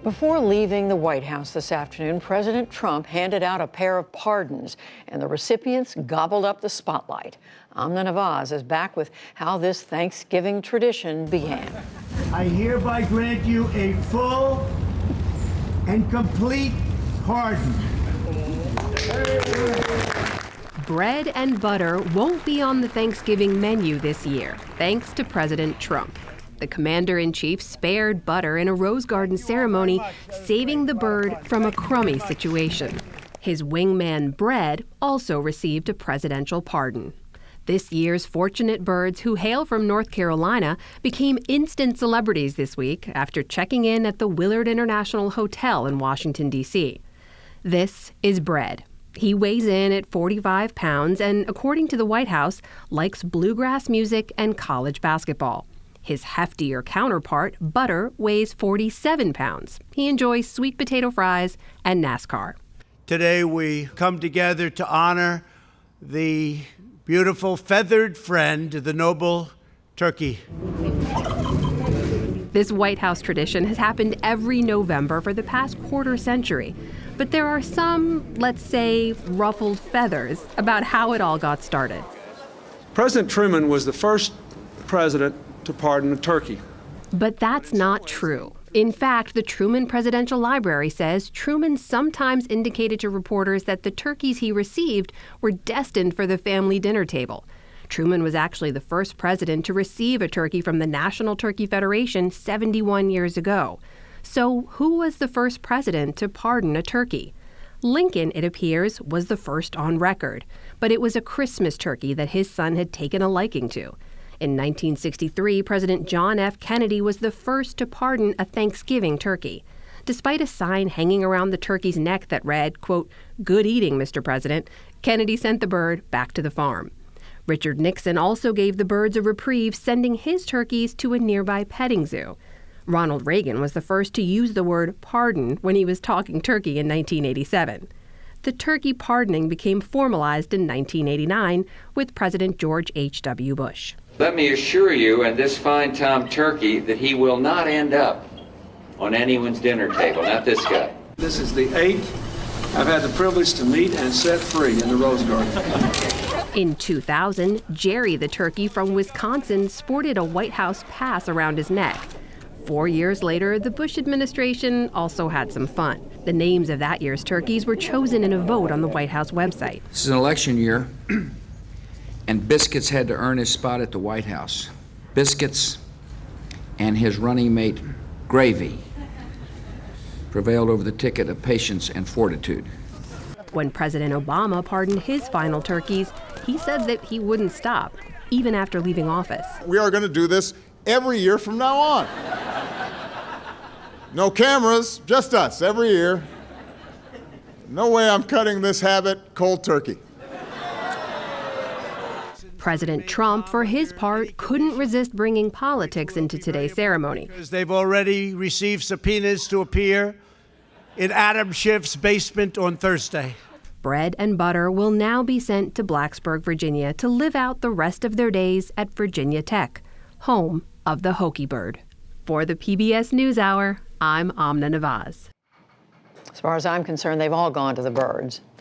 Before leaving the White House this afternoon, President Trump handed out a pair of pardons, and the recipients gobbled up the spotlight. Amna Nawaz is back with how this Thanksgiving tradition began. I hereby grant you a full and complete pardon. Bread and butter won't be on the Thanksgiving menu this year, thanks to President Trump. The commander-in-chief spared butter in a Rose Garden ceremony, saving the bird from a crummy situation. His wingman Bread also received a presidential pardon. This year's fortunate birds who hail from North Carolina became instant celebrities this week after checking in at the Willard International Hotel in Washington, D.C. This is Bread. He weighs in at 45 pounds and, according to the White House, likes bluegrass music and college basketball. His heftier counterpart, Butter, weighs 47 pounds. He enjoys sweet potato fries and NASCAR. Today we come together to honor the beautiful feathered friend, the noble turkey. This White House tradition has happened every November for the past quarter century. But there are some, let's say, ruffled feathers about how it all got started. President Truman was the first president to pardon a turkey. But that's not true. In fact, the Truman Presidential Library says Truman sometimes indicated to reporters that the turkeys he received were destined for the family dinner table. Truman was actually the first president to receive a turkey from the National Turkey Federation 71 years ago. So who was the first president to pardon a turkey? Lincoln, it appears, was the first on record, but it was a Christmas turkey that his son had taken a liking to. In 1963, President John F. Kennedy was the first to pardon a Thanksgiving turkey. Despite a sign hanging around the turkey's neck that read, quote, "Good eating, Mr. President," Kennedy sent the bird back to the farm. Richard Nixon also gave the birds a reprieve, sending his turkeys to a nearby petting zoo. Ronald Reagan was the first to use the word pardon when he was talking turkey in 1987. The turkey pardoning became formalized in 1989 with President George H.W. Bush. Let me assure you and this fine Tom turkey that he will not end up on anyone's dinner table, not this guy. This is the 8th I've had the privilege to meet and set free in the Rose Garden. In 2000, Jerry the turkey from Wisconsin sported a White House pass around his neck. 4 years later, the Bush administration also had some fun. The names of that year's turkeys were chosen in a vote on the White House website. This is an election year, and Biscuits had to earn his spot at the White House. Biscuits and his running mate, Gravy, prevailed over the ticket of patience and fortitude. When President Obama pardoned his final turkeys, he said that he wouldn't stop, even after leaving office. We are going to do this every year from now on. No cameras, just us, every year. No way I'm cutting this habit cold turkey. President Trump, for his part, couldn't resist bringing politics into today's ceremony. They've already received subpoenas to appear in Adam Schiff's basement on Thursday. Bread and Butter will now be sent to Blacksburg, Virginia, to live out the rest of their days at Virginia Tech, home of the Hokie Bird. For the PBS NewsHour, I'm Amna Nawaz. As far as I'm concerned, they've all gone to the birds.